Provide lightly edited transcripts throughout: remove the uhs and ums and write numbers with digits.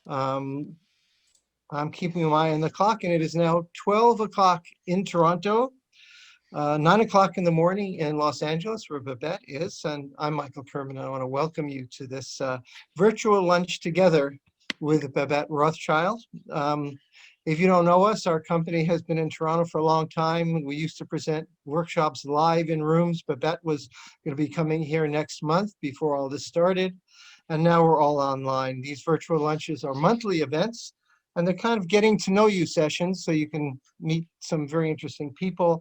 Um, I'm keeping my eye on the clock, and it is now 12 o'clock in Toronto, 9 o'clock in the morning in Los Angeles, where Babette is. And I'm Michael Kerman. I want to welcome you to this virtual lunch together with Babette Rothschild. If you don't know us, our company has been in Toronto for a long time. We used to present workshops live in rooms. Babette was going to be coming here next month before all this started. And now we're all online. These virtual lunches are monthly events, and they're kind of getting to know you sessions, so you can meet some very interesting people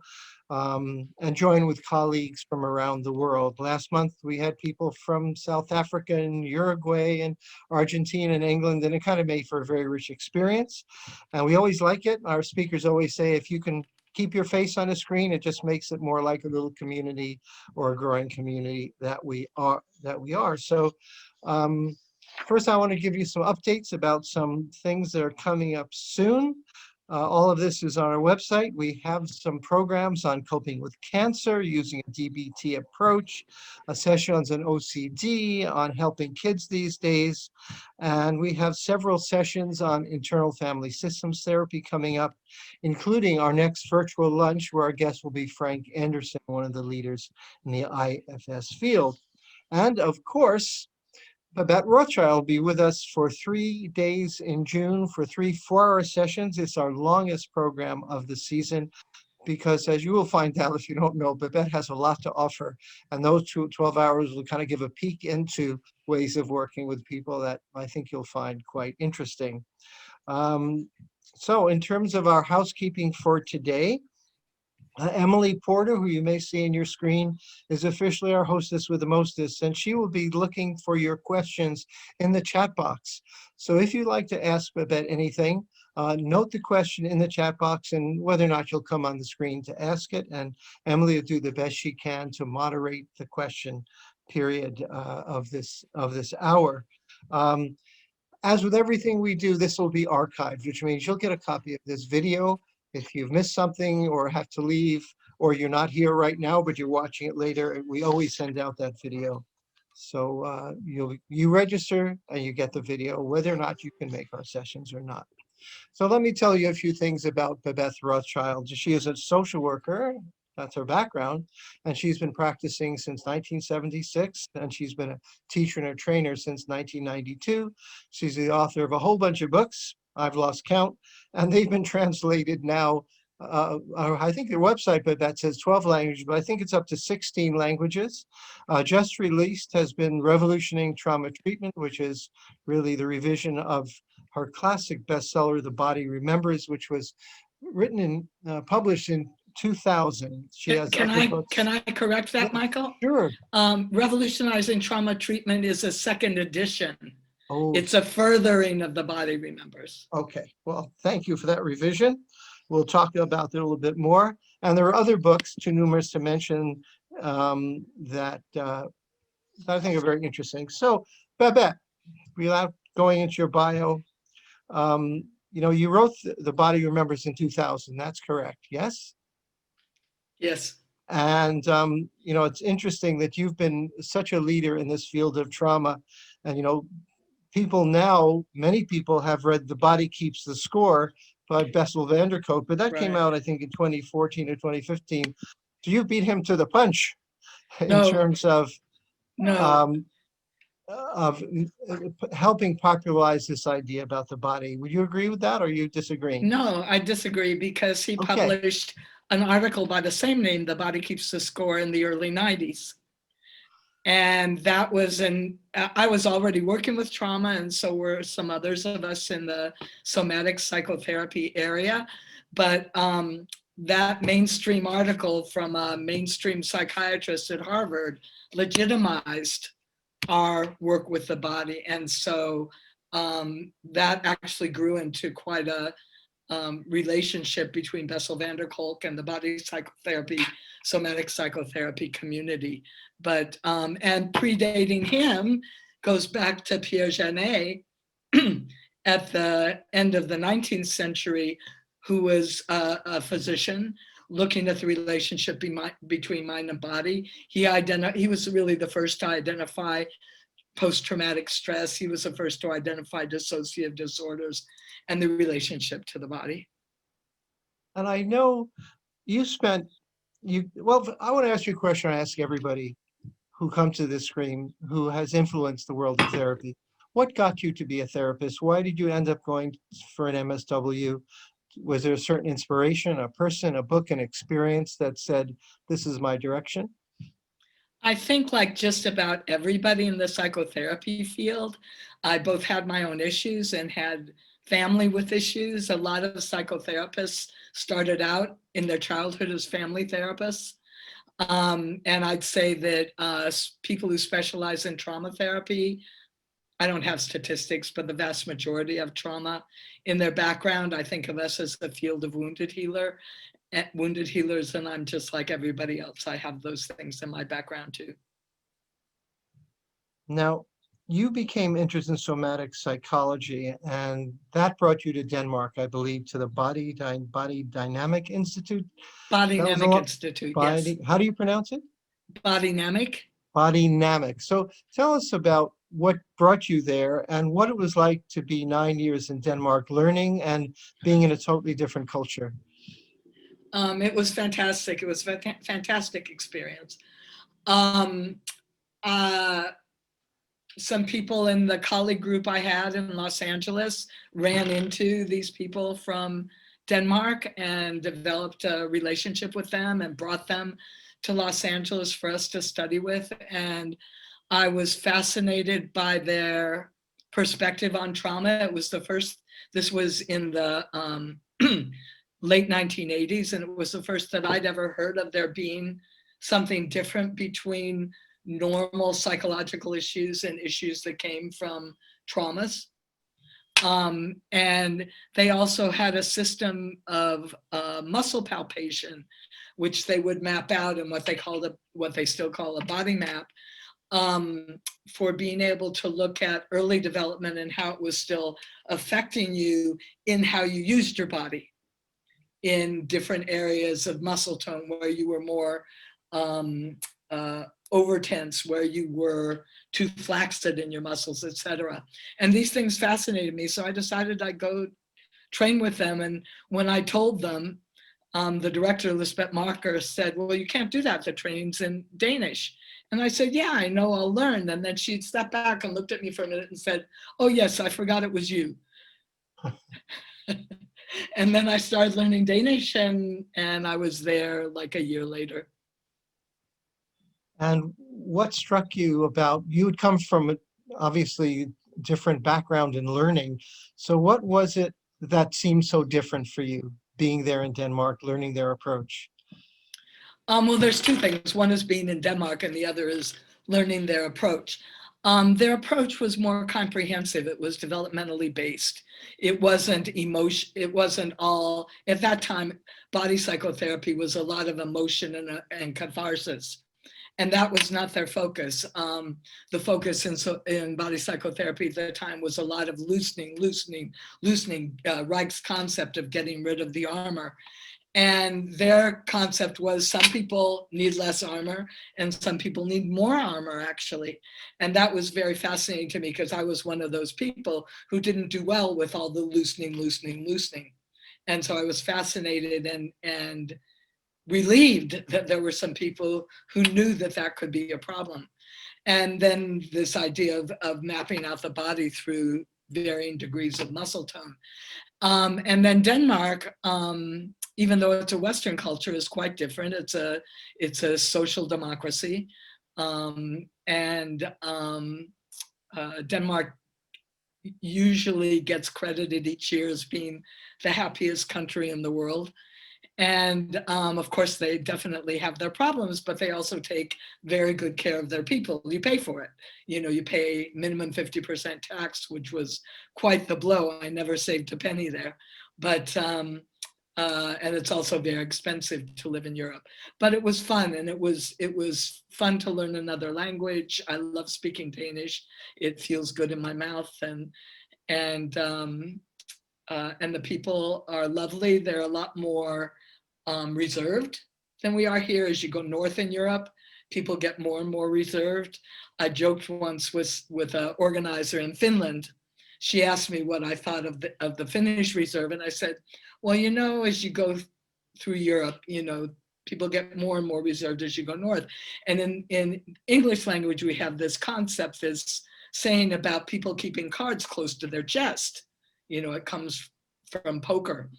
and join with colleagues from around the world. Last month, we had people from South Africa and Uruguay and Argentina and England, and it kind of made for a very rich experience. And we always like it. Our speakers always say, if you can keep your face on a screen, it just makes it more like a little community or a growing community that we are. So first, I want to give you some updates about some things that are coming up soon. All of this is on our website. We have some programs on coping with cancer using a DBT approach, sessions on OCD, on helping kids these days. And we have several sessions on internal family systems therapy coming up, including our next virtual lunch, where our guest will be Frank Anderson, one of the leaders in the IFS field. And of course, Babette Rothschild will be with us for 3 days in June for 3 4-hour sessions. It's our longest program of the season because, as you will find out if you don't know, Babette has a lot to offer. And those 12 hours will kind of give a peek into ways of working with people that I think you'll find quite interesting. So in terms of our housekeeping for today, Emily Porter, who you may see in your screen, is officially our hostess with the mostest, and she will be looking for your questions in the chat box. So if you'd like to ask Babette anything, note the question in the chat box and whether or not you'll come on the screen to ask it. And Emily will do the best she can to moderate the question period of this hour. As with everything we do, this will be archived, which means you'll get a copy of this video. If you've missed something or have to leave, or you're not here right now, but you're watching it later, we always send out that video. So you register and you get the video, whether or not you can make our sessions or not. So let me tell you a few things about Babette Rothschild. She is a social worker. That's her background. And she's been practicing since 1976. And she's been a teacher and a trainer since 1992. She's the author of a whole bunch of books. I've lost count. And they've been translated now. I think their website, but that says 12 languages, but I think it's up to 16 languages. Just released has been Revolutionizing Trauma Treatment, which is really the revision of her classic bestseller, The Body Remembers, which was written and published in 2000. She has other books. Can I correct that, Yeah, Michael? sure. Revolutionizing Trauma Treatment is a second edition. Oh, it's a furthering of The Body Remembers. Okay, well, thank you for that revision. We'll talk about that a little bit more. And there are other books, too numerous to mention, that I think are very interesting. So, Babette, without going into your bio, you wrote The Body Remembers in 2000. That's correct, yes? Yes. And, it's interesting that you've been such a leader in this field of trauma. And, many people have read The Body Keeps the Score by Bessel van der Kolk, but that came out, I think, in 2014 or 2015. So you beat him to the punch in terms of helping popularize this idea about the body. Would you agree with that, or are you disagreeing? No, I disagree, because he published an article by the same name, The Body Keeps the Score, in the early 90s. And that was I was already working with trauma, and so were some others of us in the somatic psychotherapy area. But that mainstream article from a mainstream psychiatrist at Harvard legitimized our work with the body. And so that actually grew into quite a relationship between Bessel van der Kolk and the body psychotherapy, somatic psychotherapy community. But, and predating him goes back to Pierre Janet at the end of the 19th century, who was a physician looking at the relationship between mind and body. He was really the first to identify post-traumatic stress. He was the first to identify dissociative disorders and the relationship to the body. And I know you spent, well, I want to ask you a question I ask everybody who comes to this screen who has influenced the world of therapy. What got you to be a therapist? Why did you end up going for an MSW? Was there a certain inspiration, a person, a book, an experience that said, this is my direction? I think like just about everybody in the psychotherapy field, I both had my own issues and had family with issues. A lot of psychotherapists started out in their childhood as family therapists. And I'd say that people who specialize in trauma therapy, I don't have statistics, but the vast majority have trauma in their background. I think of us as the field of wounded healers, and I'm just like everybody else. I have those things in my background too. Now, you became interested in somatic psychology, and that brought you to Denmark, I believe, to the Body Dynamic Institute. Bodynamic Institute, yes. How do you pronounce it? Bodynamic. Bodynamic. So tell us about what brought you there and what it was like to be 9 years in Denmark, learning and being in a totally different culture. It was fantastic. It was a fantastic experience. Um, some people in the colleague group I had in Los Angeles ran into these people from Denmark and developed a relationship with them and brought them to Los Angeles for us to study with. And I was fascinated by their perspective on trauma. It was the first, this was in the late 1980s, and it was the first that I'd ever heard of there being something different between normal psychological issues and issues that came from traumas. And they also had a system of muscle palpation, which they would map out in what they still call a body map, for being able to look at early development and how it was still affecting you in how you used your body in different areas of muscle tone, where you were more over tense, where you were too flaccid in your muscles, etc. And these things fascinated me, so I decided I'd go train with them. And when I told them, the director, Lisbeth Marker, said, well, you can't do that, the training's in Danish. And I said, yeah, I know, I'll learn. And then she stepped back and looked at me for a minute and said, oh yes, I forgot it was you. And then I started learning Danish, and I was there like a year later. And what struck you about, you had come from obviously different background in learning. So what was it that seemed so different for you, being there in Denmark, learning their approach? Well, there's two things. One is being in Denmark, and the other is learning their approach. Their approach was more comprehensive. It was developmentally based. It wasn't emotion. It wasn't all, at that time, body psychotherapy was a lot of emotion and catharsis. And that was not their focus. The focus in body psychotherapy at the time was a lot of loosening, Reich's concept of getting rid of the armor. And their concept was some people need less armor and some people need more armor, actually. And that was very fascinating to me, because I was one of those people who didn't do well with all the loosening. And so I was fascinated and relieved that there were some people who knew that that could be a problem. And then this idea of mapping out the body through varying degrees of muscle tone. And then Denmark, even though it's a Western culture, is quite different. It's a social democracy. Denmark usually gets credited each year as being the happiest country in the world. And of course, they definitely have their problems, but they also take very good care of their people. You pay for it. You know, you pay minimum 50% tax, which was quite the blow. I never saved a penny there. But, and it's also very expensive to live in Europe. But it was fun, and it was fun to learn another language. I love speaking Danish. It feels good in my mouth, and the people are lovely. They're a lot more reserved than we are here. As you go north in Europe, people get more and more reserved. I joked once with an organizer in Finland. She asked me what I thought of the Finnish reserve, and I said, well, you know, as you go through Europe, you know, people get more and more reserved as you go north. And in English language, we have this concept, this saying about people keeping cards close to their chest. You know, it comes from poker.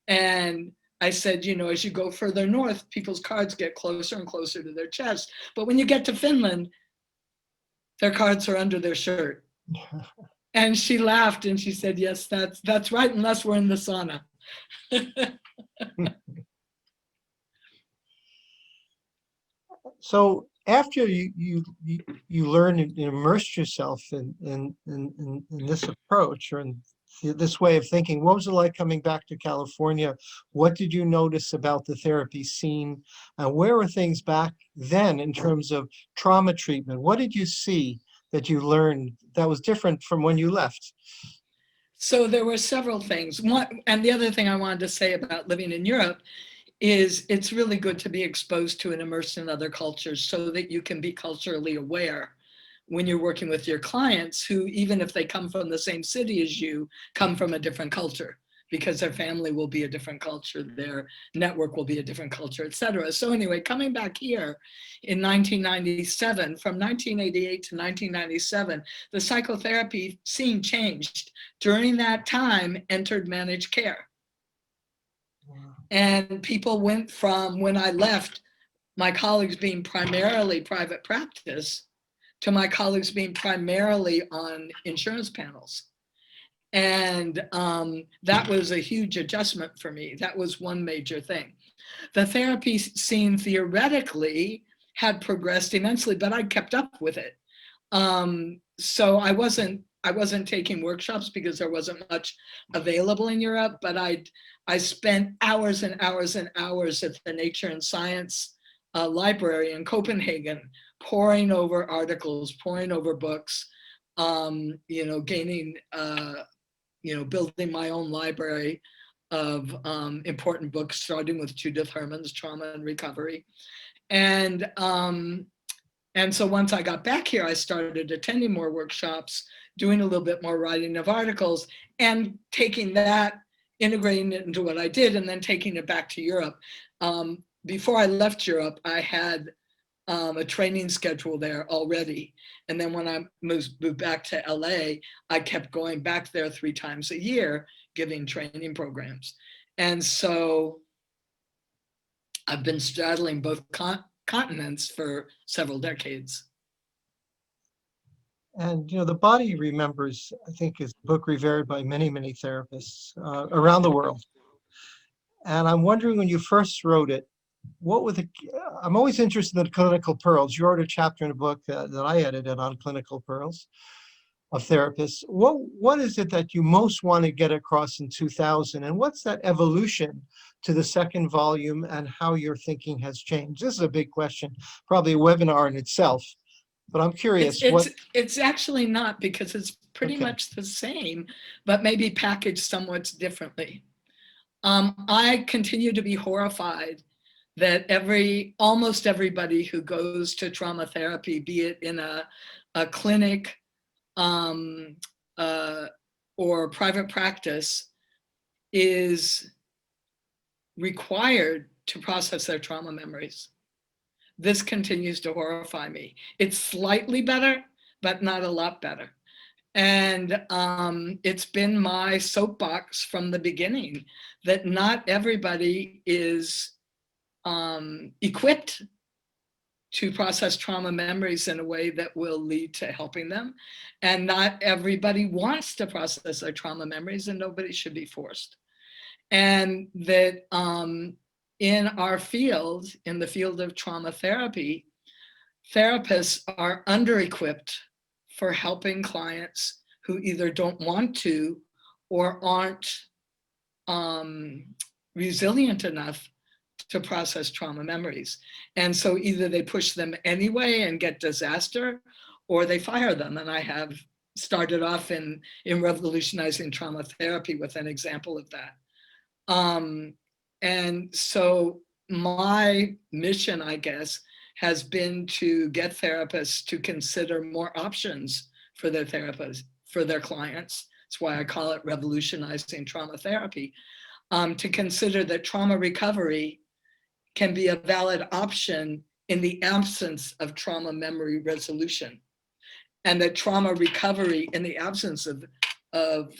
And I said, you know, as you go further north, people's cards get closer and closer to their chest. But when you get to Finland, their cards are under their shirt. And she laughed and she said, yes, that's right, unless we're in the sauna. So after you learn and immerse yourself in this approach or in this way of thinking, what was it like coming back to California? What did you notice about the therapy scene? Where were things back then in terms of trauma treatment? What did you see that you learned that was different from when you left? So there were several things. One, and the other thing I wanted to say about living in Europe is it's really good to be exposed to and immersed in other cultures so that you can be culturally aware when you're working with your clients who, even if they come from the same city as you, come from a different culture because their family will be a different culture, their network will be a different culture, et cetera. So anyway, coming back here in 1997, from 1988 to 1997, the psychotherapy scene changed. During that time, entered managed care. And people went from, when I left, my colleagues being primarily private practice to my colleagues being primarily on insurance panels. And that was a huge adjustment for me. That was one major thing. The therapy scene theoretically had progressed immensely, but I kept up with it. So I wasn't taking workshops because there wasn't much available in Europe, but I spent hours and hours and hours at the Nature and Science library in Copenhagen, poring over articles, poring over books, you know, gaining, you know, building my own library of important books, starting with Judith Herman's Trauma and Recovery. And so once I got back here, I started attending more workshops, doing a little bit more writing of articles, and taking that, integrating it into what I did, and then taking it back to Europe. Before I left Europe, I had a training schedule there already. And then when I moved back to LA, I kept going back there 3 times a year, giving training programs. And so I've been straddling both continents for several decades. And, you know, The Body Remembers, I think, is a book revered by many, many therapists around the world. And I'm wondering, when you first wrote it, what were I'm always interested in the clinical pearls. You wrote a chapter in a book that I edited on clinical pearls of therapists. What is it that you most want to get across in 2000? And what's that evolution to the second volume and how your thinking has changed? This is a big question, probably a webinar in itself. But I'm curious. It's actually not, because it's pretty much the same, but maybe packaged somewhat differently. I continue to be horrified that almost everybody who goes to trauma therapy, be it in a clinic or private practice, is required to process their trauma memories. This continues to horrify me. It's slightly better, but not a lot better. And it's been my soapbox from the beginning that not everybody is equipped to process trauma memories in a way that will lead to helping them. And not everybody wants to process their trauma memories, and nobody should be forced. And that in our field, in the field of trauma therapy, therapists are under-equipped for helping clients who either don't want to or aren't resilient enough to process trauma memories. And so either they push them anyway and get disaster, or they fire them. And I have started off in Revolutionizing Trauma Therapy with an example of that. And so my mission, I guess, has been to get therapists to consider more options for their therapists, for their clients. That's why I call it revolutionizing trauma therapy, to consider that trauma recovery can be a valid option in the absence of trauma memory resolution. And that trauma recovery in the absence of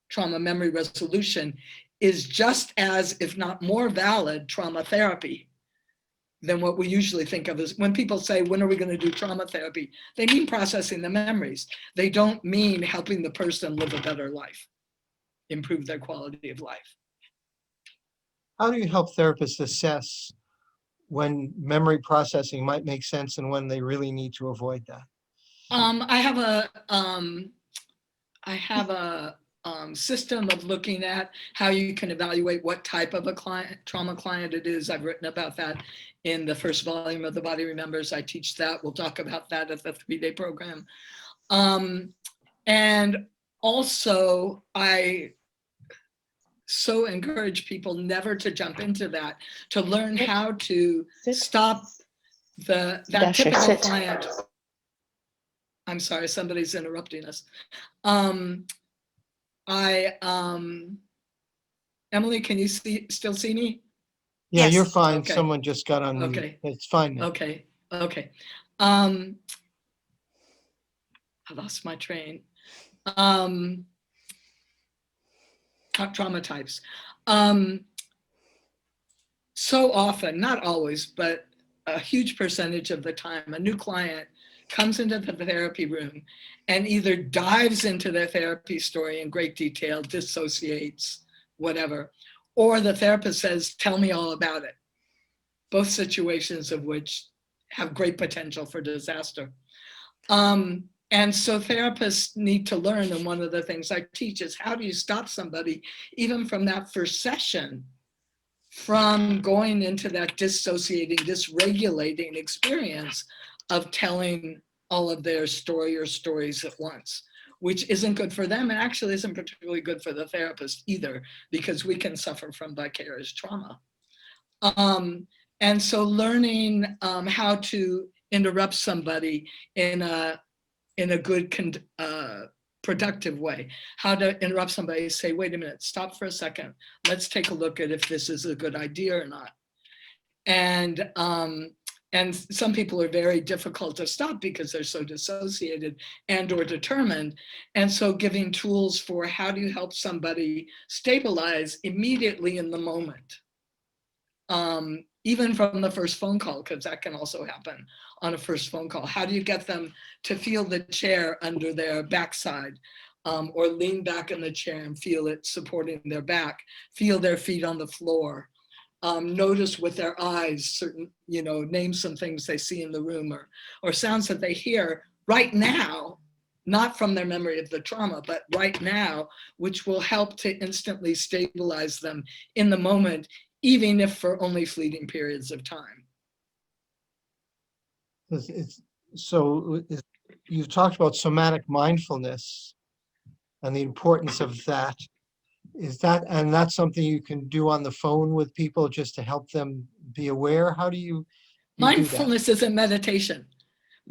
trauma memory resolution is just as, if not more valid, trauma therapy than what we usually think of as when people say, when are we going to do trauma therapy? They mean processing the memories. They don't mean helping the person live a better life, improve their quality of life. How do you help therapists assess when memory processing might make sense and when they really need to avoid that? I have a system of looking at how you can evaluate what type of a trauma client it is. I've written about that in the first volume of The Body Remembers. I teach that. We'll talk about that at the 3-day program. And also, I so encourage people never to jump into that, to learn how to stop that typical client. I'm sorry, somebody's interrupting us. Emily, can you still see me? Yeah, Yes. you're fine. Okay. Someone just got on mute. Okay. It's fine now. Okay. I lost my train. Trauma types. So often, not always, but a huge percentage of the time, a new client comes into the therapy room and either dives into their therapy story in great detail, dissociates, whatever, or the therapist says, tell me all about it. Both situations of which have great potential for disaster. And so therapists need to learn, and one of the things I teach is how do you stop somebody, even from that first session, from going into that dissociating, dysregulating experience of telling all of their story or stories at once, which isn't good for them and actually isn't particularly good for the therapist either, because we can suffer from vicarious trauma. And so learning how to interrupt somebody in a good, productive way, how to interrupt somebody, say, wait a minute, stop for a second. Let's take a look at if this is a good idea or not. And some people are very difficult to stop because they're so dissociated and or determined. And so giving tools for how do you help somebody stabilize immediately in the moment. Even from the first phone call, because that can also happen on a first phone call. How do you get them to feel the chair under their backside, or lean back in the chair and feel it supporting their back, feel their feet on the floor, notice with their eyes certain, name some things they see in the room or sounds that they hear right now, not from their memory of the trauma, but right now, which will help to instantly stabilize them in the moment, even if for only fleeting periods of time. You've talked about somatic mindfulness and the importance of that. And that's something you can do on the phone with people just to help them be aware? How do you Mindfulness isn't meditation.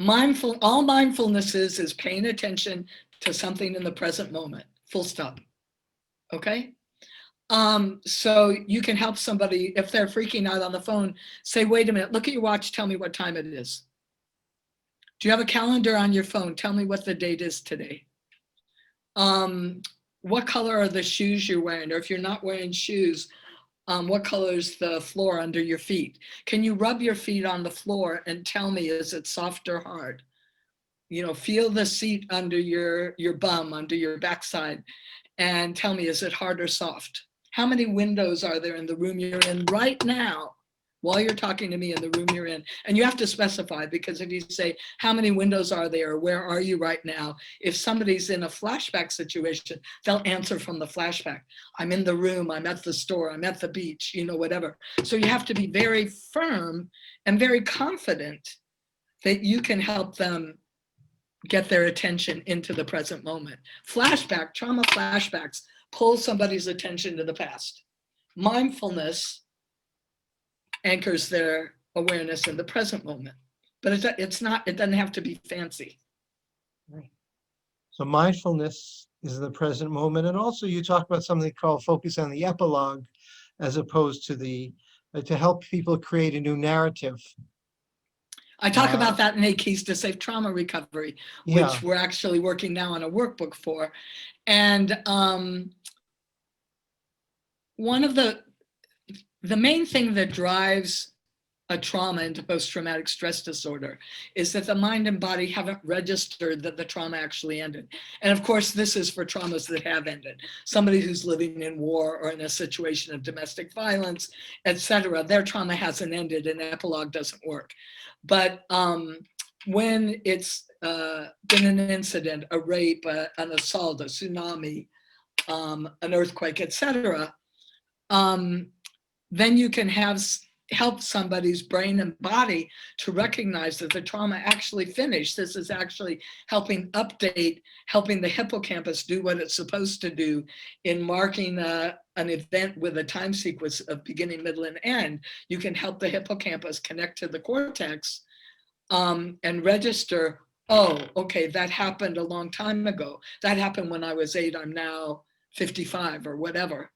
All mindfulness is paying attention to something in the present moment, full stop. Okay? So you can help somebody, if they're freaking out on the phone, say, wait a minute, look at your watch, tell me what time it is. Do you have a calendar on your phone? Tell me what the date is today. What color are the shoes you're wearing? Or if you're not wearing shoes, what color is the floor under your feet? Can you rub your feet on the floor and tell me, is it soft or hard? Feel the seat under your bum, under your backside, and tell me, is it hard or soft? How many windows are there in the room you're in right now while you're talking to me in the room you're in? And you have to specify, because if you say, how many windows are there? Where are you right now? If somebody's in a flashback situation, they'll answer from the flashback. I'm in the room, I'm at the store, I'm at the beach, whatever. So you have to be very firm and very confident that you can help them get their attention into the present moment. Trauma flashbacks pull somebody's attention to the past. Mindfulness anchors their awareness in the present moment. But it doesn't have to be fancy. Right. So mindfulness is the present moment. And also you talk about something called focus on the epilogue, as opposed to to help people create a new narrative. I talk about that in 8 Keys to Safe Trauma Recovery, Yeah. which we're actually working now on a workbook for. And one of the main thing that drives a trauma into post-traumatic stress disorder is that the mind and body haven't registered that the trauma actually ended. And of course, this is for traumas that have ended. Somebody who's living in war or in a situation of domestic violence, etc., their trauma hasn't ended and epilogue doesn't work. But when it's been an incident, a rape, an assault, a tsunami, an earthquake, etc., then you can help somebody's brain and body to recognize that the trauma actually finished. This is actually helping the hippocampus do what it's supposed to do in marking an event with a time sequence of beginning, middle, and end. You can help the hippocampus connect to the cortex and register, oh, okay, that happened a long time ago. That happened when I was 8, I'm now 55 or whatever.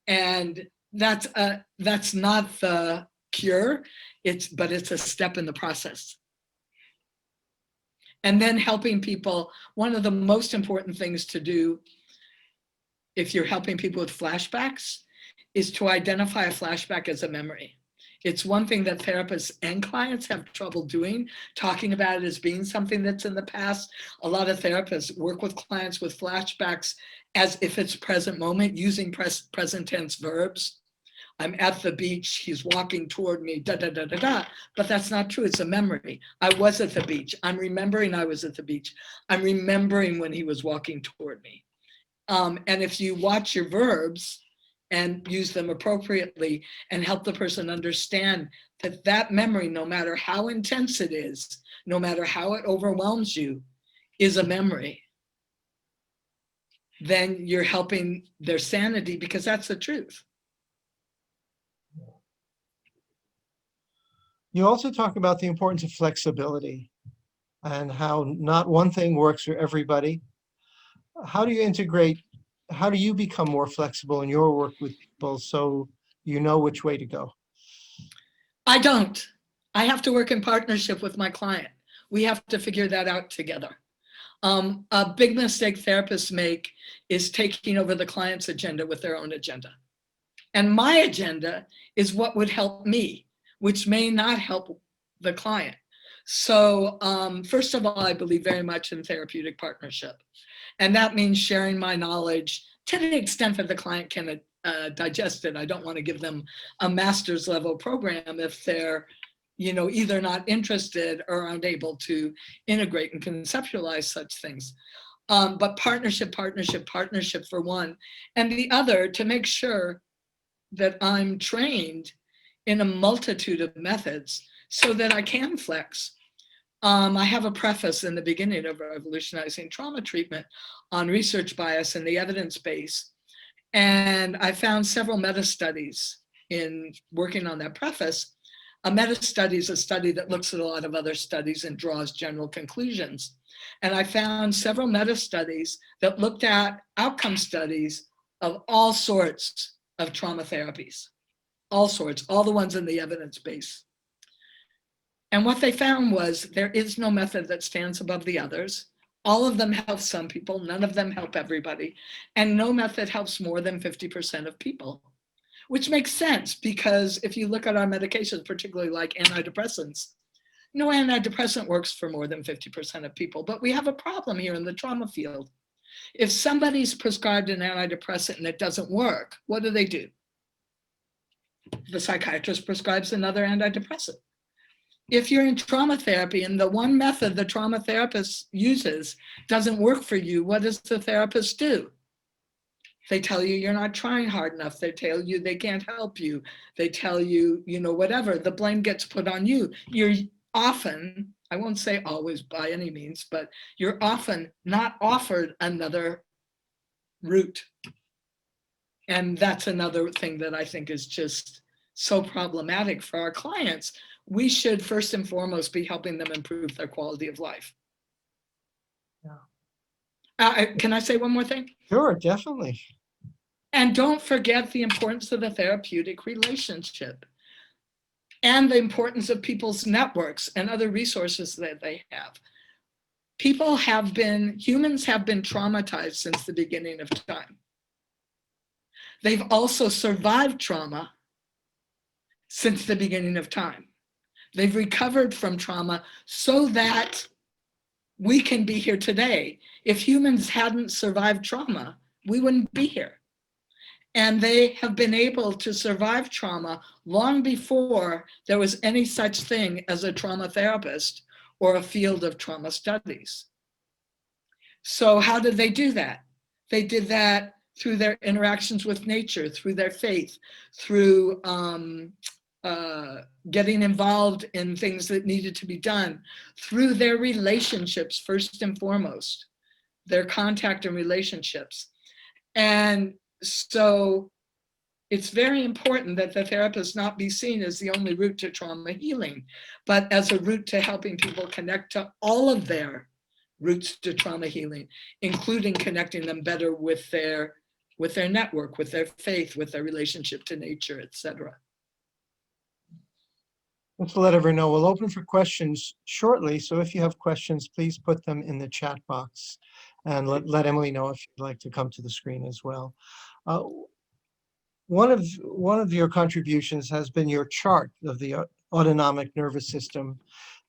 And that's not the cure, but it's a step in the process. And then helping people, one of the most important things to do if you're helping people with flashbacks is to identify a flashback as a memory. It's one thing that therapists and clients have trouble doing, talking about it as being something that's in the past. A lot of therapists work with clients with flashbacks as if it's present moment, using present tense verbs. I'm at the beach, he's walking toward me, da, da, da, da, da. But that's not true, it's a memory. I was at the beach. I'm remembering I was at the beach. I'm remembering when he was walking toward me. And if you watch your verbs and use them appropriately and help the person understand that that memory, no matter how intense it is, no matter how it overwhelms you, is a memory, then you're helping their sanity, because that's the truth. You also talk about the importance of flexibility and how not one thing works for everybody. How do you become more flexible in your work with people so you know which way to go? I don't. I have to work in partnership with my client. We have to figure that out together. A big mistake therapists make is taking over the client's agenda with their own agenda. And my agenda is what would help me, which may not help the client. So first of all, I believe very much in therapeutic partnership. And that means sharing my knowledge to the extent that the client can digest it. I don't want to give them a master's level program if they're either not interested or unable to integrate and conceptualize such things. But partnership for one. And the other, to make sure that I'm trained in a multitude of methods so that I can flex. I have a preface in the beginning of Revolutionizing Trauma Treatment on research bias and the evidence base. And I found several meta-studies in working on that preface. A meta-study is a study that looks at a lot of other studies and draws general conclusions. And I found several meta-studies that looked at outcome studies of all sorts of trauma therapies, all sorts, all the ones in the evidence base. And what they found was there is no method that stands above the others. All of them help some people, none of them help everybody. And no method helps more than 50% of people, which makes sense because if you look at our medications, particularly like antidepressants, no antidepressant works for more than 50% of people. But we have a problem here in the trauma field. If somebody's prescribed an antidepressant and it doesn't work, what do? The psychiatrist prescribes another antidepressant. If you're in trauma therapy and the one method the trauma therapist uses doesn't work for you, what does the therapist do? They tell you you're not trying hard enough. They tell you they can't help you. They tell you, whatever. The blame gets put on you. You're often, I won't say always by any means, but you're often not offered another route. And that's another thing that I think is just so problematic for our clients, we should first and foremost be helping them improve their quality of life. Yeah. Can I say one more thing? Sure, definitely. And don't forget the importance of the therapeutic relationship and the importance of people's networks and other resources that they have. Humans have been traumatized since the beginning of time. They've also survived trauma since the beginning of time. They've recovered from trauma so that we can be here today. If humans hadn't survived trauma, we wouldn't be here. And they have been able to survive trauma long before there was any such thing as a trauma therapist or a field of trauma studies. So how did they do that? They did that through their interactions with nature, through their faith, through getting involved in things that needed to be done, through their relationships, first and foremost, their contact and relationships. And so it's very important that the therapist not be seen as the only route to trauma healing, but as a route to helping people connect to all of their routes to trauma healing, including connecting them better with their network, with their faith, with their relationship to nature, etc. Let's let everyone know. We'll open for questions shortly. So if you have questions, please put them in the chat box and let Emily know if you'd like to come to the screen as well. One of your contributions has been your chart of the autonomic nervous system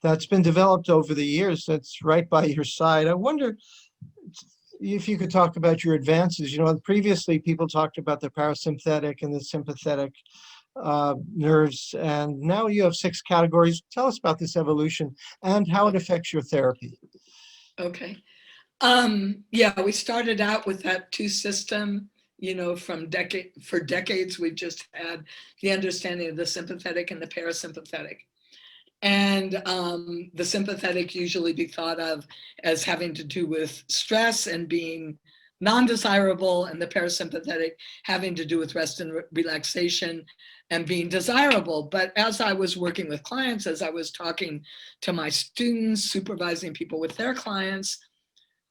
that's been developed over the years. That's right by your side. I wonder if you could talk about your advances. You know, previously people talked about the parasympathetic and the sympathetic nerves, and now you have 6 categories. Tell us about this evolution and how it affects your therapy. Okay. Yeah, we started out with that 2 system. You know, for decades, we've just had the understanding of the sympathetic and the parasympathetic. And the sympathetic usually be thought of as having to do with stress and being non-desirable, and the parasympathetic having to do with rest and relaxation and being desirable. But as I was working with clients, as I was talking to my students, supervising people with their clients,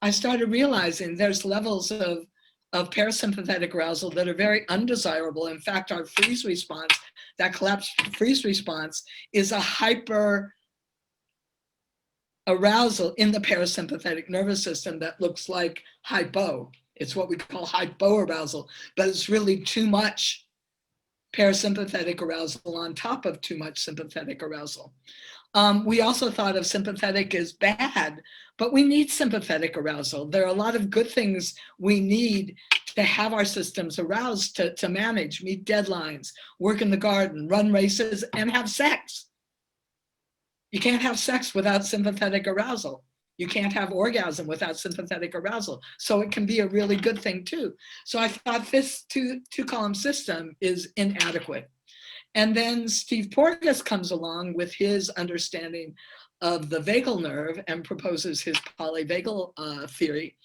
I started realizing there's levels of parasympathetic arousal that are very undesirable. In fact, our freeze response, that collapsed freeze response, is a hyper arousal in the parasympathetic nervous system that looks like hypo. It's what we call hypoarousal, but it's really too much parasympathetic arousal on top of too much sympathetic arousal. We also thought of sympathetic as bad, but we need sympathetic arousal. There are a lot of good things we need to have our systems aroused to manage, meet deadlines, work in the garden, run races, and have sex. You can't have sex without sympathetic arousal. You can't have orgasm without sympathetic arousal. So it can be a really good thing too. So I thought this two-column system is inadequate. And then Steve Porges comes along with his understanding of the vagal nerve and proposes his polyvagal theory,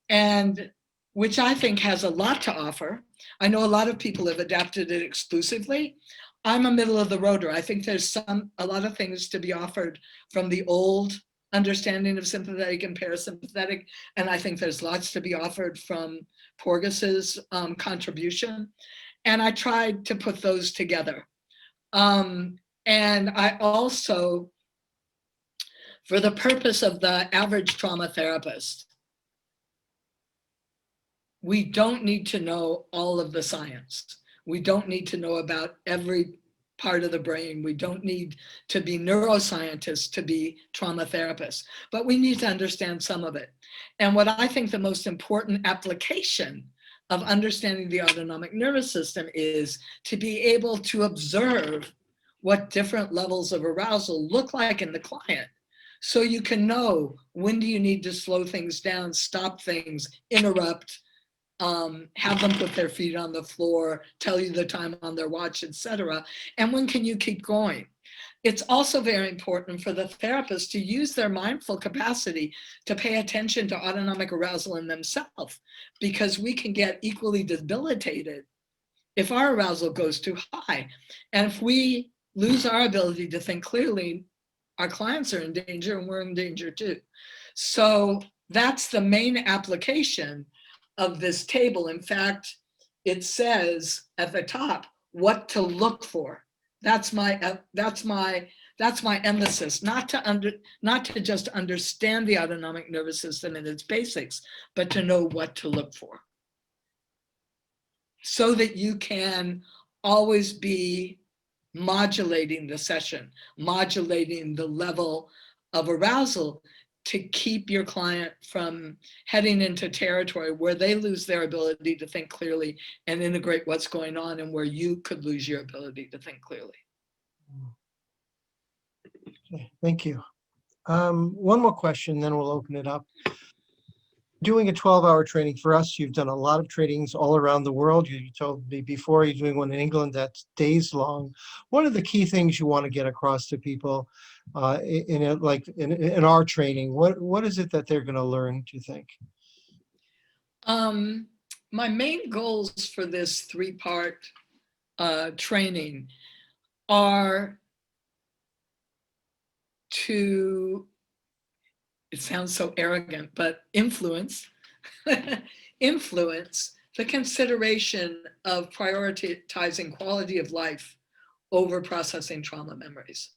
and which I think has a lot to offer. I know a lot of people have adapted it exclusively. I'm a middle of the roader. I think there's a lot of things to be offered from the old understanding of sympathetic and parasympathetic, and I think there's lots to be offered from Porges's contribution. And I tried to put those together. And I also, for the purpose of the average trauma therapist, we don't need to know all of the science. We don't need to know about every part of the brain. We don't need to be neuroscientists to be trauma therapists, but we need to understand some of it. And what I think the most important application of understanding the autonomic nervous system is to be able to observe what different levels of arousal look like in the client. So you can know, when do you need to slow things down, stop things, interrupt, have them put their feet on the floor, tell you the time on their watch, etc. And when can you keep going? It's also very important for the therapist to use their mindful capacity to pay attention to autonomic arousal in themselves, because we can get equally debilitated if our arousal goes too high. And if we lose our ability to think clearly, our clients are in danger and we're in danger too. So that's the main application of this table. In fact, it says at the top what to look for. That's my emphasis, not to just understand the autonomic nervous system and its basics, but to know what to look for, so that you can always be modulating the session, modulating the level of arousal to keep your client from heading into territory where they lose their ability to think clearly and integrate what's going on, and where you could lose your ability to think clearly. Okay, thank you. One more question, then we'll open it up. Doing a 12-hour training for us, you've done a lot of trainings all around the world. You told me before you're doing one in England that's days long. What are the key things you want to get across to people in our training? What is it that they're going to learn, do you think? My main goals for this 3-part training are to, it sounds so arrogant, but influence the consideration of prioritizing quality of life over processing trauma memories,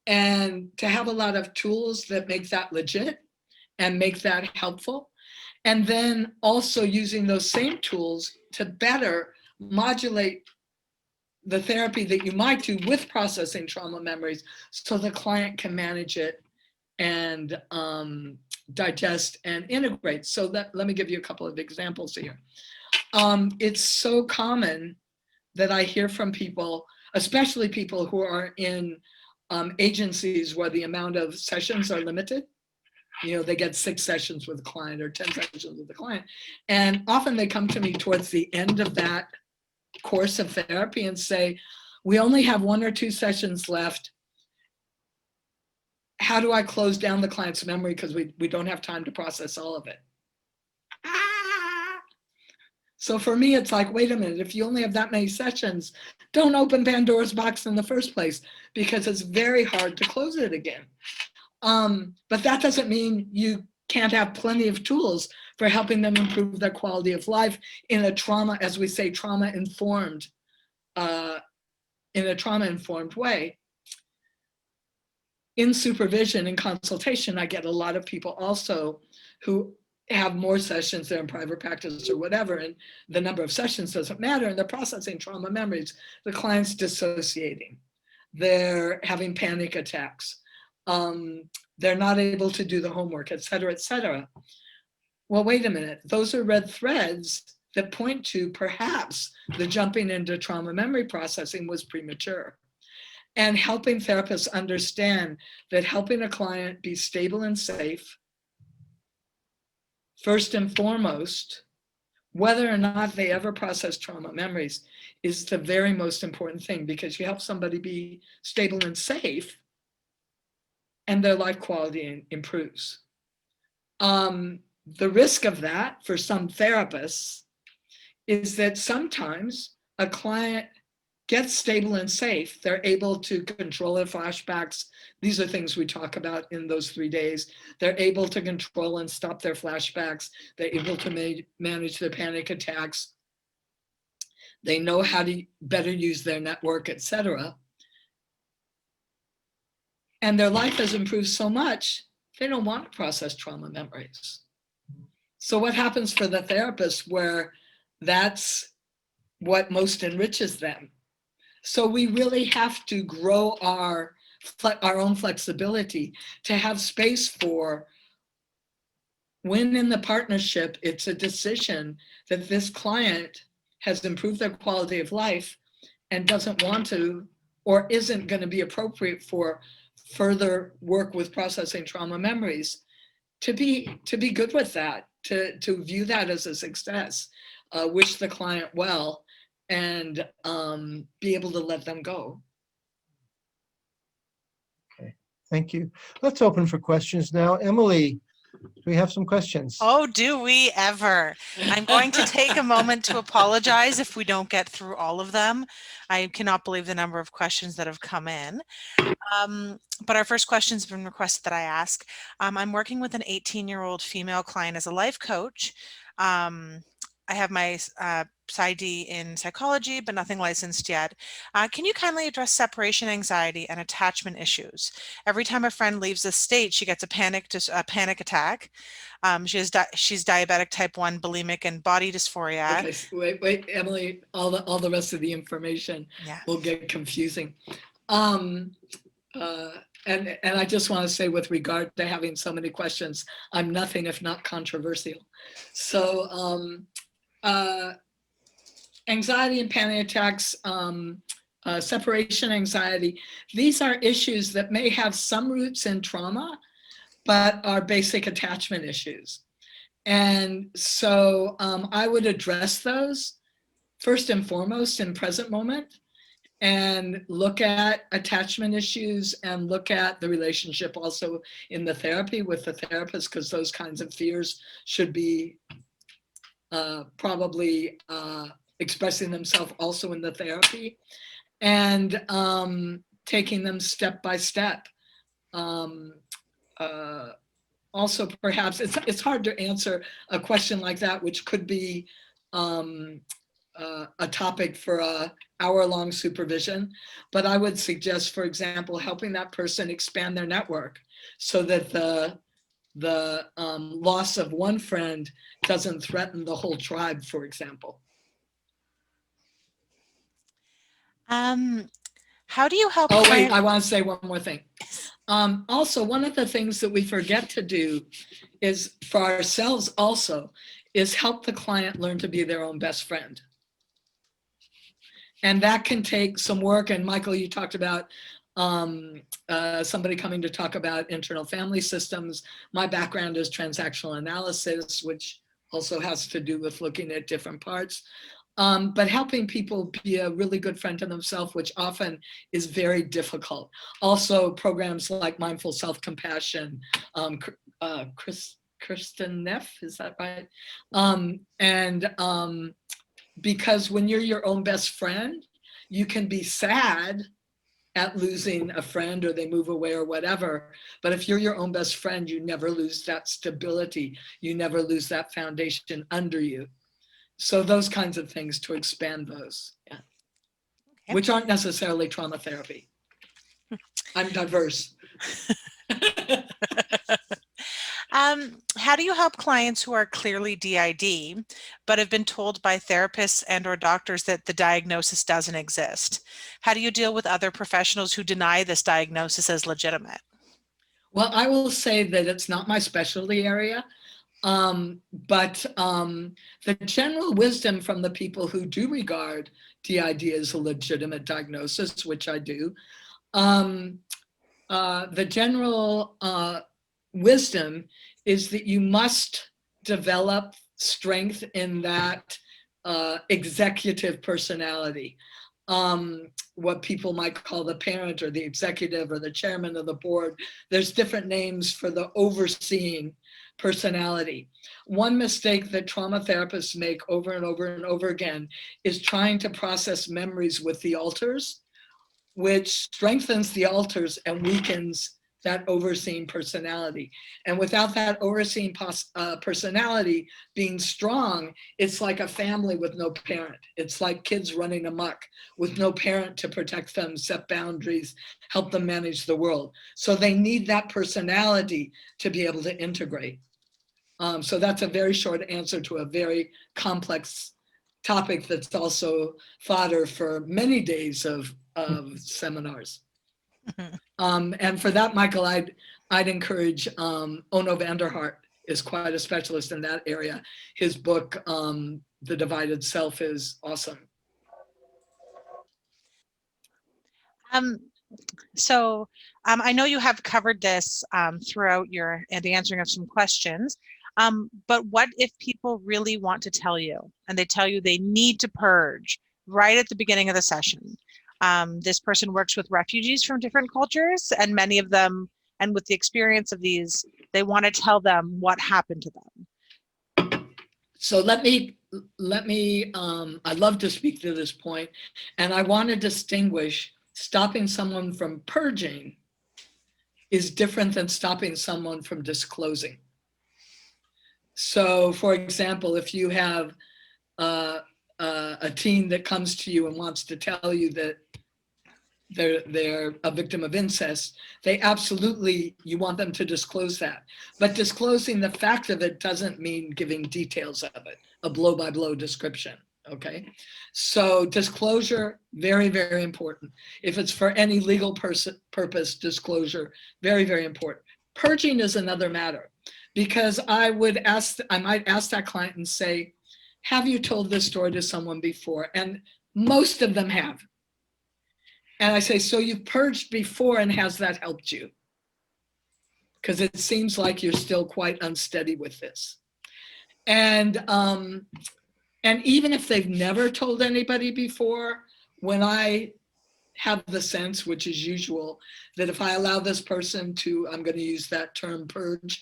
and to have a lot of tools that make that legit and make that helpful. And then also using those same tools to better modulate the therapy that you might do with processing trauma memories, so the client can manage it and digest and integrate. So let me give you a couple of examples here. It's so common that I hear from people, especially people who are in agencies where the amount of sessions are limited. You know, they get 6 sessions with a client or 10 sessions with a client. And often they come to me towards the end of that course of therapy and say, we only have 1 or 2 sessions left. How do I close down the client's memory, because we don't have time to process all of it? So for me, it's like, wait a minute, if you only have that many sessions, don't open Pandora's box in the first place, because it's very hard to close it again. But that doesn't mean you can't have plenty of tools for helping them improve their quality of life in a trauma, as we say, trauma-informed, in a trauma-informed way. In supervision and consultation, I get a lot of people also who have more sessions, they're in private practice or whatever, and the number of sessions doesn't matter, and they're processing trauma memories. The client's dissociating, they're having panic attacks, they're not able to do the homework, et cetera, et cetera. Well, wait a minute, those are red threads that point to perhaps the jumping into trauma memory processing was premature. And helping therapists understand that helping a client be stable and safe, first and foremost, whether or not they ever process trauma memories, is the very most important thing, because you help somebody be stable and safe and their life quality improves. The risk of that for some therapists is that sometimes a client gets stable and safe, they're able to control their flashbacks. These are things we talk about in those 3 days. They're able to control and stop their flashbacks. They're able to manage their panic attacks. They know how to better use their network, et cetera. And their life has improved so much, they don't want to process trauma memories. So what happens for the therapist where that's what most enriches them? So we really have to grow our own flexibility to have space for when in the partnership, it's a decision that this client has improved their quality of life and doesn't want to, or isn't going to be appropriate for further work with processing trauma memories, to be good with that, to view that as a success, wish the client well, and be able to let them go. Okay, thank you. Let's open for questions now. Emily, Do we have some questions? Oh, do we ever? I'm going to take a moment to apologize if we don't get through all of them. I cannot believe the number of questions that have come in. But our first question has been requested that I ask. I'm working with an 18-year-old female client as a life coach. I have my PsyD in psychology, but nothing licensed yet. Can you kindly address separation anxiety and attachment issues? Every time a friend leaves the state, she gets a panic attack. She's diabetic type 1, bulimic, and body dysphoria. Okay, wait, Emily, all the rest of the information will get confusing. And I just want to say, with regard to having so many questions, I'm nothing if not controversial. So anxiety and panic attacks, separation anxiety, these are issues that may have some roots in trauma, but are basic attachment issues. And so I would address those first and foremost in present moment, and look at attachment issues and look at the relationship also in the therapy with the therapist, because those kinds of fears should be probably expressing themselves also in the therapy, and taking them step by step. Also, perhaps it's hard to answer a question like that, which could be a topic for a hour-long supervision, but I would suggest, for example, helping that person expand their network so that the loss of one friend doesn't threaten the whole tribe, for example. How do you help? Oh, wait, I want to say one more thing. Also, one of the things that we forget to do is, for ourselves also, is help the client learn to be their own best friend. And that can take some work. And Michael, you talked about somebody coming to talk about internal family systems. My background is transactional analysis, which also has to do with looking at different parts. But helping people be a really good friend to themselves, which often is very difficult. Also, programs like Mindful Self-Compassion, Kristen Neff, is that right? Because when you're your own best friend, you can be sad at losing a friend or they move away or whatever. But if you're your own best friend, you never lose that stability. You never lose that foundation under you. So those kinds of things to expand those, okay. Which aren't necessarily trauma therapy. I'm diverse. How do you help clients who are clearly DID, but have been told by therapists and or doctors that the diagnosis doesn't exist? How do you deal with other professionals who deny this diagnosis as legitimate? Well, I will say that it's not my specialty area, but the general wisdom from the people who do regard DID as a legitimate diagnosis, which I do, the general wisdom is that you must develop strength in that executive personality, what people might call the parent or the executive or the chairman of the board. There's different names for the overseeing personality. One mistake that trauma therapists make over and over and over again is trying to process memories with the alters, which strengthens the alters and weakens that overseeing personality. And without that overseeing personality being strong, it's like a family with no parent. It's like kids running amok with no parent to protect them, set boundaries, help them manage the world. So they need that personality to be able to integrate. So that's a very short answer to a very complex topic that's also fodder for many days of seminars. And for that, Michael, I'd encourage Ono Vanderhart is quite a specialist in that area. His book, The Divided Self, is awesome. So I know you have covered this throughout the answering of some questions, but what if people really want to tell you and they tell you they need to purge right at the beginning of the session? This person works with refugees from different cultures, and many of them, and with the experience of these They want to tell them what happened to them. So let me, I'd love to speak to this point, and I want to distinguish stopping someone from purging is different than stopping someone from disclosing. So for example, if you have a teen that comes to you and wants to tell you that they're a victim of incest, they absolutely, you want them to disclose that. But disclosing the fact of it doesn't mean giving details of it, a blow-by-blow description, okay? So disclosure, very, very important. If it's for any legal purpose, disclosure, very, very important. Purging is another matter, because I might ask that client and say, have you told this story to someone before? And most of them have. And I say, so you've purged before, and has that helped you? Because it seems like you're still quite unsteady with this. And even if they've never told anybody before, when I have the sense, which is usual, that if I allow this person to, I'm going to use that term, purge,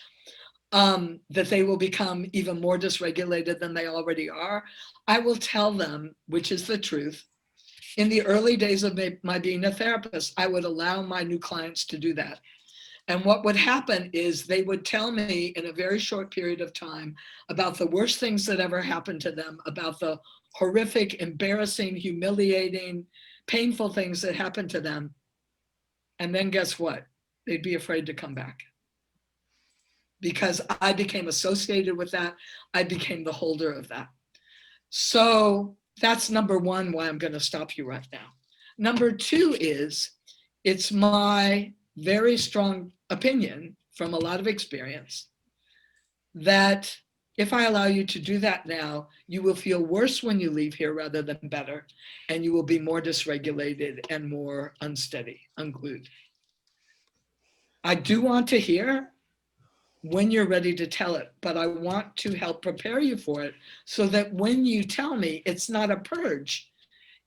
that they will become even more dysregulated than they already are, I will tell them, which is the truth. In the early days of my being a therapist, I would allow my new clients to do that. And what would happen is they would tell me in a very short period of time about the worst things that ever happened to them, about the horrific, embarrassing, humiliating, painful things that happened to them. And then guess what? They'd be afraid to come back. Because I became associated with that. I became the holder of that. So that's number one, why I'm going to stop you right now. Number two is, it's my very strong opinion from a lot of experience that if I allow you to do that now, you will feel worse when you leave here rather than better, and you will be more dysregulated and more unsteady, unglued. I do want to hear when you're ready to tell it, but I want to help prepare you for it so that when you tell me, it's not a purge,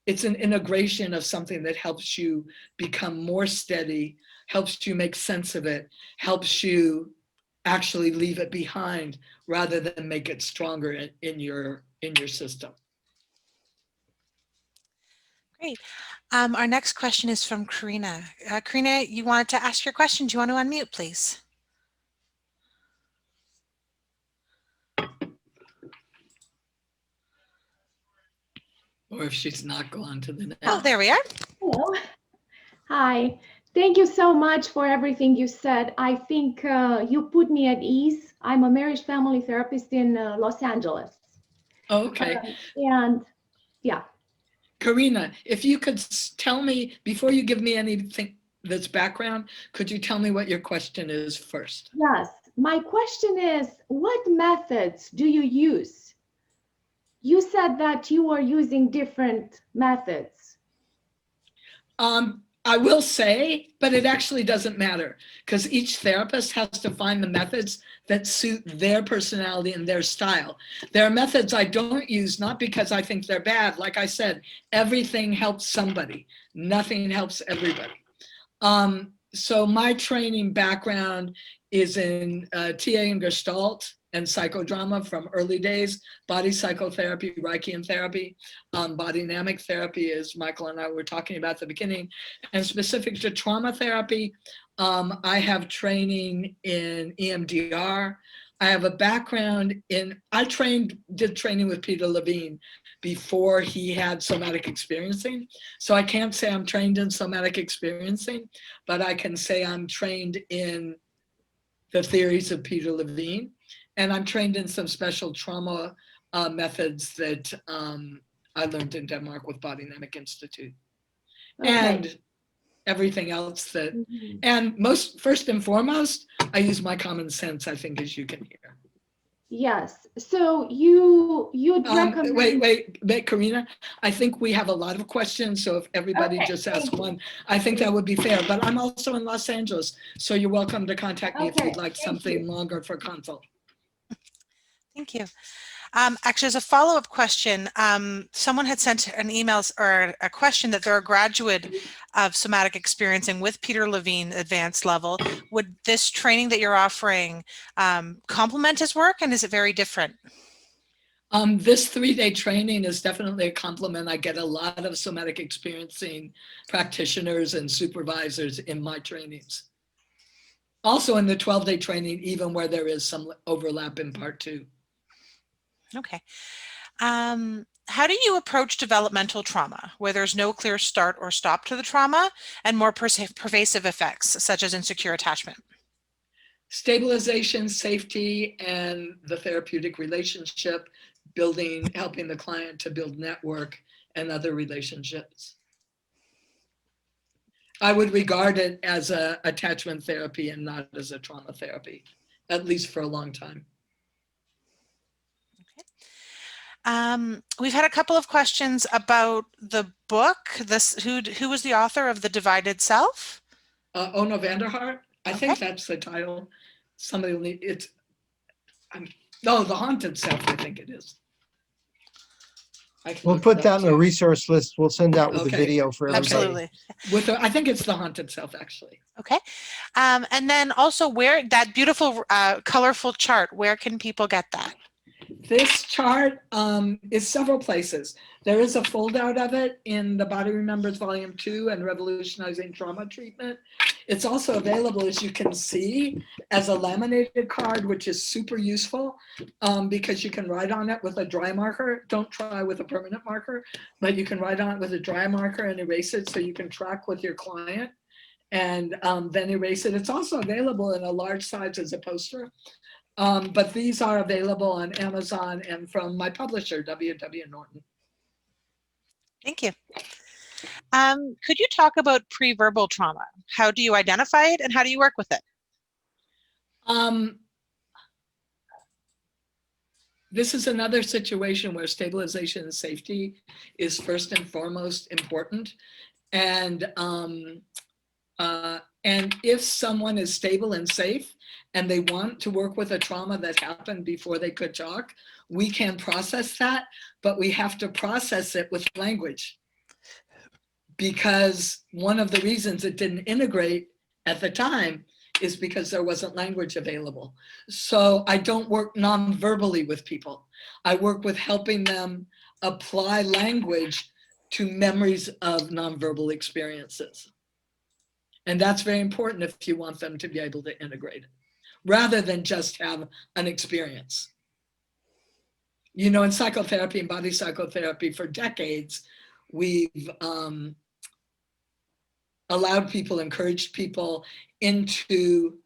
it's an integration of something that helps you become more steady, helps you make sense of it, helps you actually leave it behind rather than make it stronger in your system. Great. Our next question is from Karina. Karina, you wanted to ask your question. Do you want to unmute, please? Or if she's not, go on to the next. Oh, there we are. Hello. Hi. Thank you so much for everything you said. I think you put me at ease. I'm a marriage family therapist in Los Angeles. Okay. And yeah. Karina, if you could tell me, before you give me anything that's background, could you tell me what your question is first? Yes. My question is, what methods do you use? You said that you are using different methods. I will say, but it actually doesn't matter, because each therapist has to find the methods that suit their personality and their style. There are methods I don't use, not because I think they're bad. Like I said, everything helps somebody. Nothing helps everybody. So my training background is in TA and Gestalt and psychodrama from early days, body psychotherapy, Reichian therapy, body dynamic therapy, as Michael and I were talking about at the beginning, and specific to trauma therapy, I have training in EMDR. I have a background in, did training with Peter Levine before he had somatic experiencing. So I can't say I'm trained in somatic experiencing, but I can say I'm trained in the theories of Peter Levine. And I'm trained in some special trauma methods that I learned in Denmark with Body Dynamic Institute. Okay. And everything else that, and first and foremost, I use my common sense, I think, as you can hear. Yes, so you'd recommend... Wait, Karina, I think we have a lot of questions, so if everybody just asks one, I think that would be fair, but I'm also in Los Angeles, so you're welcome to contact me if you'd like something longer for consult. Thank you. Actually, as a follow-up question, someone had sent an email or a question that they're a graduate of somatic experiencing with Peter Levine advanced level. Would this training that you're offering complement his work, and is it very different? This 3-day training is definitely a compliment. I get a lot of somatic experiencing practitioners and supervisors in my trainings. Also in the 12-day training, even where there is some overlap in part 2. Okay. How do you approach developmental trauma, where there's no clear start or stop to the trauma and more pervasive effects, such as insecure attachment? Stabilization, safety, and the therapeutic relationship, helping the client to build network and other relationships. I would regard it as an attachment therapy and not as a trauma therapy, at least for a long time. We've had a couple of questions about the book. Who was the author of The Divided Self? Ona Vanderhart. I Okay. think that's the title. Somebody will need it. No, The Haunted Self, I think it is. We'll put that in the resource list. We'll send out with the video for everybody. Absolutely. I think it's The Haunted Self, actually. Okay. And then also, where that beautiful, colorful chart, where can people get that? This chart is several places. There is a foldout of it in The Body Remembers Volume 2 and Revolutionizing Trauma Treatment. It's also available, as you can see, as a laminated card, which is super useful because you can write on it with a dry marker. Don't try with a permanent marker, but you can write on it with a dry marker and erase it so you can track with your client and then erase it. It's also available in a large size as a poster. But these are available on Amazon and from my publisher, W.W. Norton. Thank you. Could you talk about pre-verbal trauma? How do you identify it and how do you work with it? This is another situation where stabilization and safety is first and foremost important. And if someone is stable and safe and they want to work with a trauma that happened before they could talk, we can process that, but we have to process it with language. Because one of the reasons it didn't integrate at the time is because there wasn't language available. So I don't work non-verbally with people. I work with helping them apply language to memories of non-verbal experiences. And that's very important if you want them to be able to integrate it, rather than just have an experience. You know, in psychotherapy and body psychotherapy for decades, we've allowed people, encouraged people into,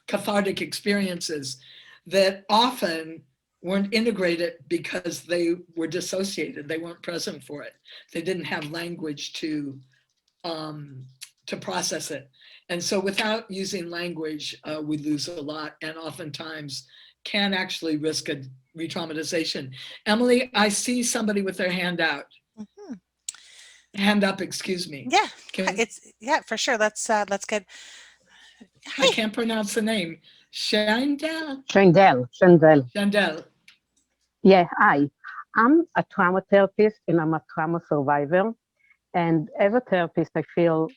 cathartic experiences that often weren't integrated because they were dissociated. They weren't present for it. They didn't have language to process it. And so without using language, we lose a lot and oftentimes can actually risk a re-traumatization. Emily, I see somebody with their hand out. Mm-hmm. Hand up, excuse me. Yeah, for sure. That's good. I can't pronounce the name. Shandell? Shandell. Yeah, hi. I'm a trauma therapist and I'm a trauma survivor. And as a therapist, I feel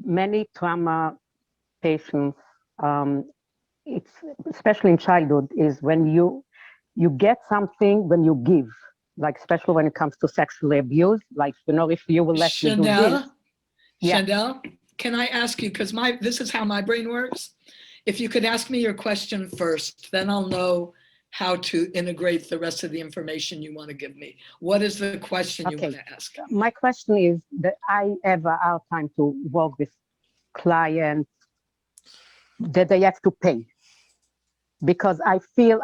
many trauma patients, it's especially in childhood, is when you get something when you give, like especially when it comes to sexual abuse, like, you know, if you will let me do this. Shandell, can I ask you, because this is how my brain works. If you could ask me your question first, then I'll know how to integrate the rest of the information you want to give me. What is the question you want to ask? My question is that I have a hard time to work with clients that they have to pay. Because I feel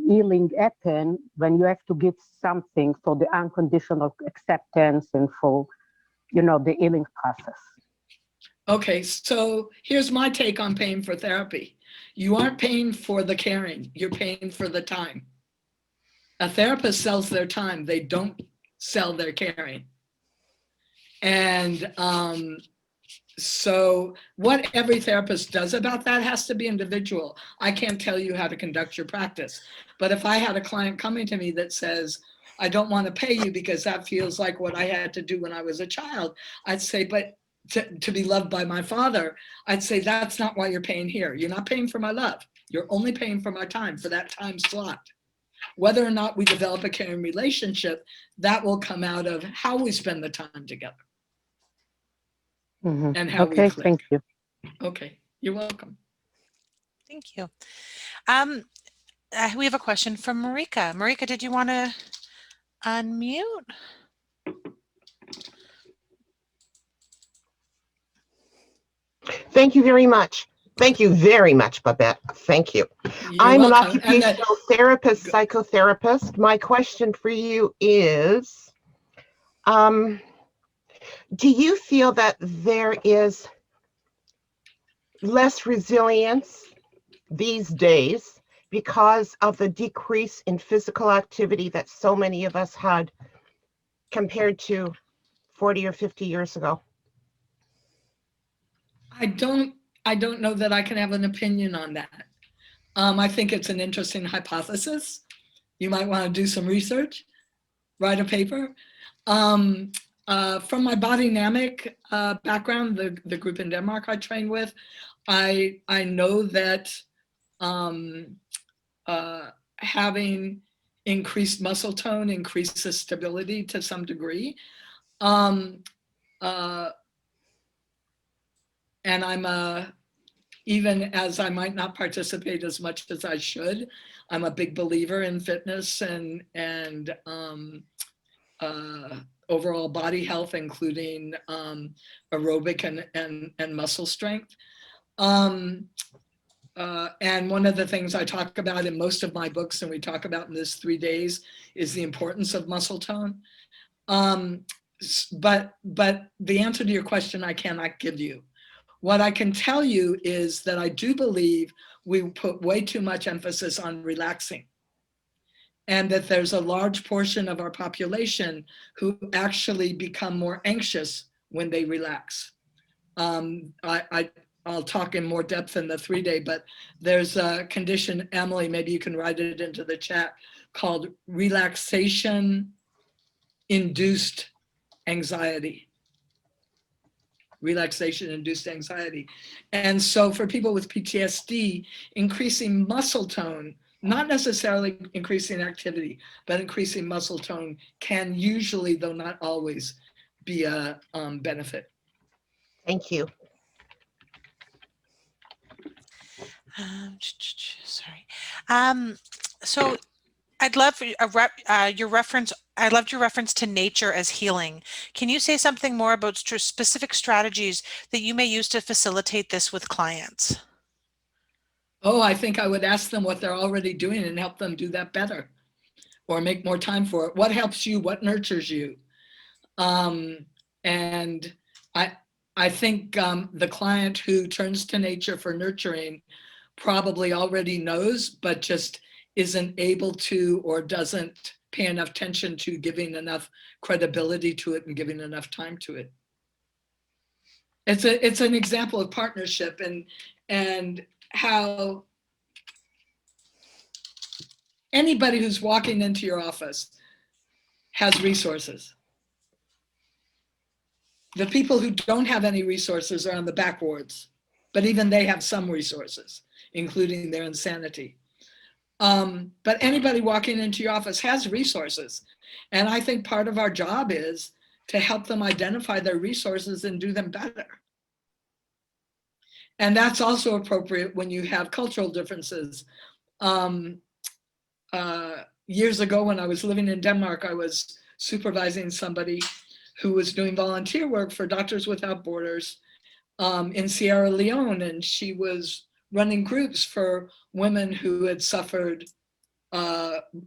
healing happen when you have to give something for the unconditional acceptance and for, you know, the healing process. Okay, so here's my take on paying for therapy. You aren't paying for the caring, you're paying for the time. A therapist sells their time, they don't sell their caring. And So what every therapist does about that has to be individual. I can't tell you how to conduct your practice. But if I had a client coming to me that says, I don't want to pay you because that feels like what I had to do when I was a child, I'd say, but to be loved by my father, I'd say, that's not why you're paying here. You're not paying for my love. You're only paying for my time, for that time slot. Whether or not we develop a caring relationship, that will come out of how we spend the time together. Mhm. And how Okay, we click. thank you. Okay, you're welcome. Thank you. We have a question from Marika. Marika, did you want to unmute? Thank you very much. Thank you very much, Babette. Thank you. I'm an occupational therapist, psychotherapist. My question for you is, do you feel that there is less resilience these days because of the decrease in physical activity that so many of us had compared to 40 or 50 years ago? I don't know that I can have an opinion on that. I think it's an interesting hypothesis. You might want to do some research, write a paper. From my bodynamic background, the group in Denmark I trained with, I know that having increased muscle tone increases stability to some degree. And I'm even as I might not participate as much as I should, I'm a big believer in fitness and overall body health, including aerobic and muscle strength. And one of the things I talk about in most of my books, and we talk about in this 3 days, is the importance of muscle tone. But the answer to your question, I cannot give you. What I can tell you is that I do believe we put way too much emphasis on relaxing, and that there's a large portion of our population who actually become more anxious when they relax. I'll talk in more depth in the 3-day, but there's a condition, Emily, maybe you can write it into the chat, called relaxation-induced anxiety. Relaxation-induced anxiety. And so for people with PTSD, increasing muscle tone, not necessarily increasing activity, but increasing muscle tone can usually, though not always, be a benefit. Thank you. Sorry. So I'd love your reference. I loved your reference to nature as healing. Can you say something more about specific strategies that you may use to facilitate this with clients? Oh, I think I would ask them what they're already doing and help them do that better, or make more time for it. What helps you? What nurtures you? And I think the client who turns to nature for nurturing probably already knows, but just isn't able to or doesn't pay enough attention to giving enough credibility to it and giving enough time to it. It's an example of partnership and how anybody who's walking into your office has resources. The people who don't have any resources are on the back wards, but even they have some resources, including their insanity. But anybody walking into your office has resources. And I think part of our job is to help them identify their resources and do them better. And that's also appropriate when you have cultural differences. Years ago, when I was living in Denmark, I was supervising somebody who was doing volunteer work for Doctors Without Borders in Sierra Leone. And she was running groups for women who had suffered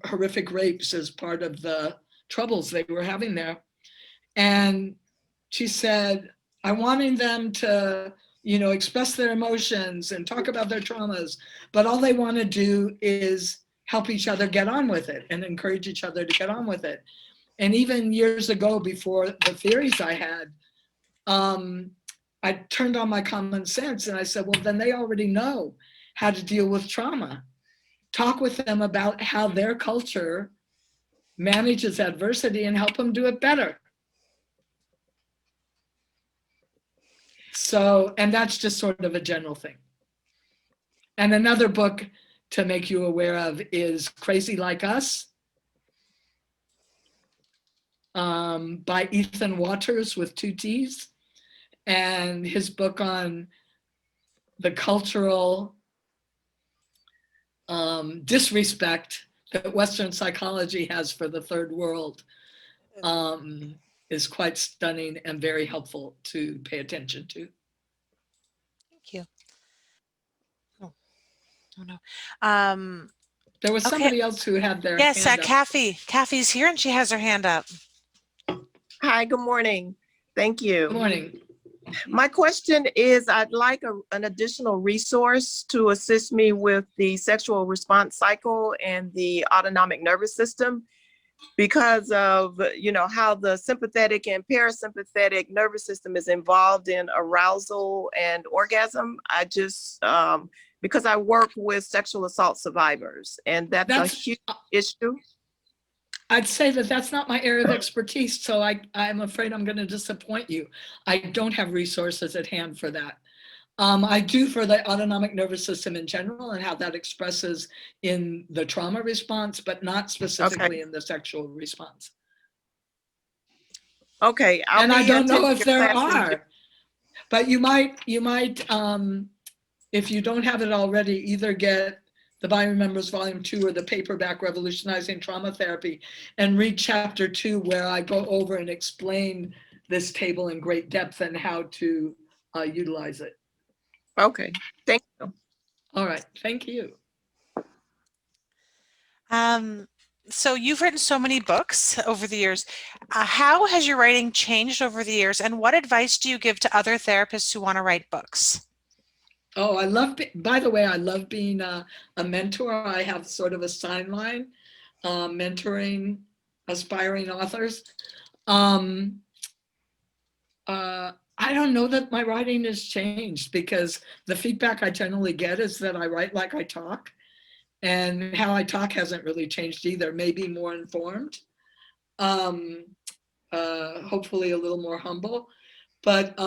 horrific rapes as part of the troubles they were having there. And she said, I wanted them to, express their emotions and talk about their traumas, but all they want to do is help each other get on with it and encourage each other to get on with it. And even years ago, before the theories I had, I turned on my common sense and I said, well, then they already know how to deal with trauma. Talk with them about how their culture manages adversity and help them do it better. So, and that's just sort of a general thing. And another book to make you aware of is Crazy Like Us, by Ethan Waters with 2 T's, and his book on the cultural disrespect that Western psychology has for the third world is quite stunning and very helpful to pay attention to. Thank you. Oh no. There was somebody else who had their yes, hand up. Kathy's here and she has her hand up. Hi, good morning. Thank you. Good morning. My question is, I'd like an additional resource to assist me with the sexual response cycle and the autonomic nervous system because of, how the sympathetic and parasympathetic nervous system is involved in arousal and orgasm. I just, because I work with sexual assault survivors, and that's a huge issue. I'd say that that's not my area of expertise, so I'm afraid I'm going to disappoint you. I don't have resources at hand for that. I do for the autonomic nervous system in general and how that expresses in the trauma response, but not specifically in the sexual response. Okay. And I don't know if there are, but you might, if you don't have it already, either get the Body Remembers Volume 2 or the paperback Revolutionizing Trauma Therapy and read Chapter 2, where I go over and explain this table in great depth and how to utilize it. Okay, thank you. All right, thank you. So you've written so many books over the years. How has your writing changed over the years, and what advice do you give to other therapists who want to write books? Oh, by the way, I love being a mentor. I have sort of a sign line, mentoring aspiring authors. I don't know that my writing has changed because the feedback I generally get is that I write like I talk, and how I talk hasn't really changed either, maybe more informed, hopefully a little more humble, but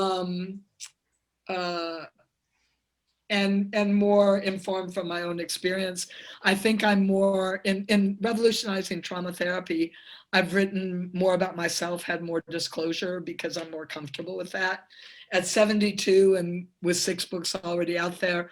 and more informed from my own experience. I think I'm more in Revolutionizing Trauma Therapy. I've written more about myself, had more disclosure because I'm more comfortable with that. At 72 and with 6 books already out there,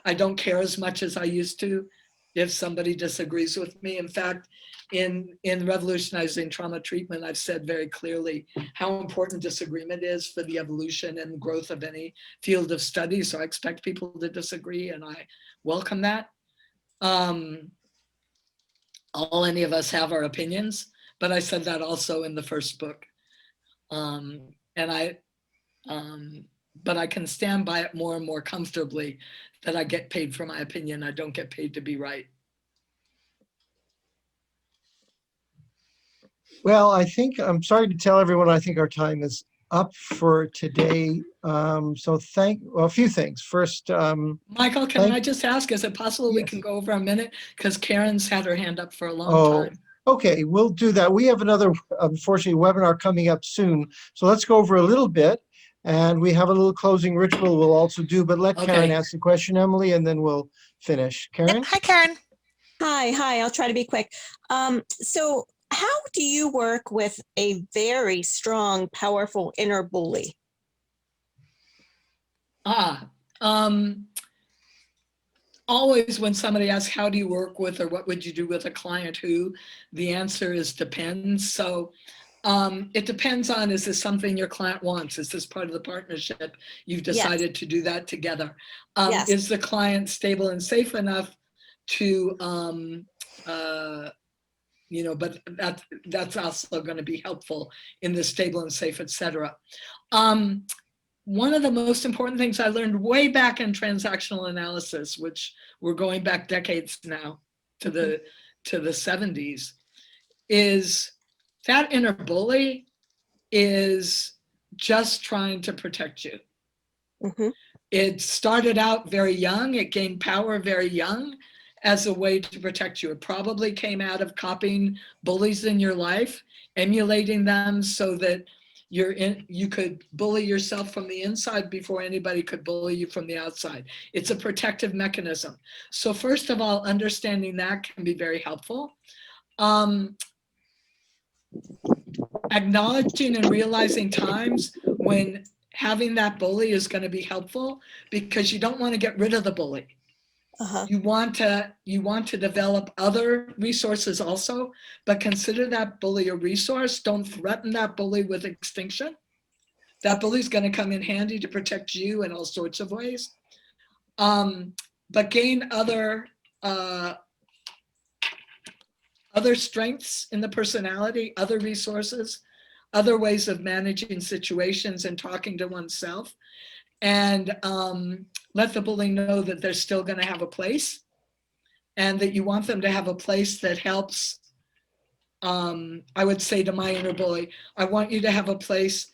I don't care as much as I used to if somebody disagrees with me. In fact, in Revolutionizing Trauma Treatment, I've said very clearly how important disagreement is for the evolution and growth of any field of study. So I expect people to disagree, and I welcome that. All any of us have our opinions, but I said that also in the first book. But I can stand by it more and more comfortably that I get paid for my opinion. I don't get paid to be right. Well, I'm sorry to tell everyone, I think our time is up for today. So a few things. First, Michael, can I just ask, is it possible we can go over a minute? Because Karen's had her hand up for a long time. Okay, we'll do that. We have another, unfortunately, webinar coming up soon. So let's go over a little bit. And we have a little closing ritual we'll also do, but let Karen ask the question, Emily, and then we'll finish. Karen? Hi, Karen. Hi, I'll try to be quick. So how do you work with a very strong, powerful inner bully? Always when somebody asks, how do you work with, or what would you do with a client who, the answer is depends. So it depends on, is this something your client wants? Is this part of the partnership? You've decided to do that together. Yes. Is the client stable and safe enough to, but that's also going to be helpful in the stable and safe, etc. One of the most important things I learned way back in transactional analysis, which we're going back decades now to the 70s, is that inner bully is just trying to protect you. Mm-hmm. It started out very young. It gained power very young as a way to protect you. It probably came out of copying bullies in your life, emulating them so that you could bully yourself from the inside before anybody could bully you from the outside. It's a protective mechanism. So first of all, understanding that can be very helpful. Acknowledging and realizing times when having that bully is going to be helpful, because you don't want to get rid of the bully. Uh-huh. You want to develop other resources also, but consider that bully a resource. Don't threaten that bully with extinction. That bully is going to come in handy to protect you in all sorts of ways. But gain other strengths in the personality, other resources, other ways of managing situations and talking to oneself, and let the bully know that they're still going to have a place, and that you want them to have a place that helps. I would say to my inner bully, I want you to have a place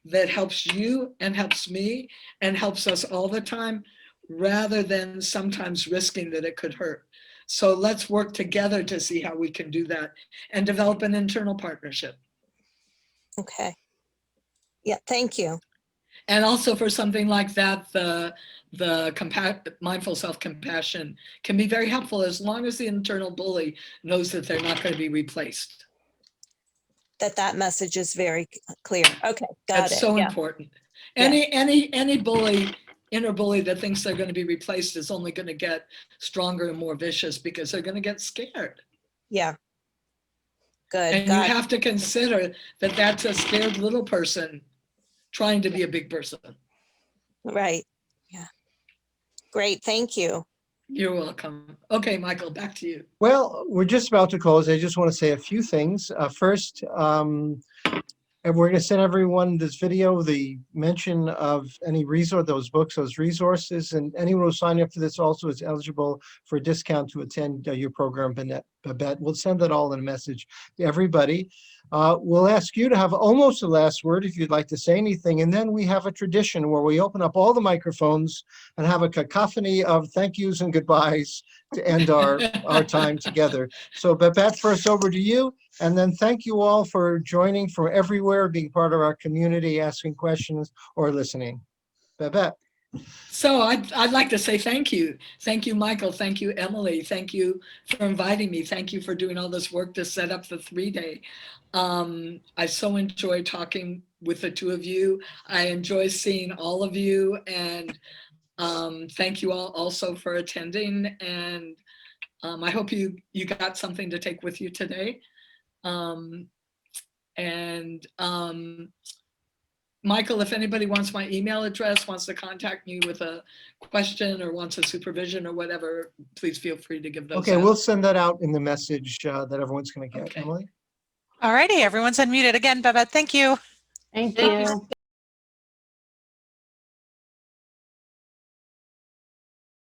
that helps you and helps me and helps us all the time, rather than sometimes risking that it could hurt. So let's work together to see how we can do that and develop an internal partnership. Okay. Yeah, thank you. And also for something like that, the mindful self-compassion can be very helpful, as long as the internal bully knows that they're not going to be replaced. That message is very clear. Okay, got That's it. so Yeah. important. Yeah. Any bully, inner bully that thinks they're going to be replaced is only going to get stronger and more vicious, because they're going to get scared. Yeah. Good. And you have to consider that that's a scared little person trying to be a big person. Right. Yeah. Great. Thank you. You're welcome. Okay, Michael, back to you. Well, we're just about to close. I just want to say a few things. First, and we're going to send everyone this video, the mention of any resource, those books, those resources, and anyone who's signing up for this also is eligible for a discount to attend your program, Babette. We'll send that all in a message to everybody. We'll ask you to have almost the last word if you'd like to say anything. And then we have a tradition where we open up all the microphones and have a cacophony of thank yous and goodbyes to end our time together. So Babette, first over to you. And then thank you all for joining from everywhere, being part of our community, asking questions or listening. Babette. So I'd like to say thank you. Thank you, Michael. Thank you, Emily. Thank you for inviting me. Thank you for doing all this work to set up the 3-day. I so enjoy talking with the two of you. I enjoy seeing all of you, and thank you all also for attending. And I hope you got something to take with you today. Michael, if anybody wants my email address, wants to contact me with a question or wants a supervision or whatever, please feel free to give those Okay, out. we'll send that out in the message that everyone's going to get. Okay. Emily? All righty, everyone's unmuted again. Babette, thank you. Thank you.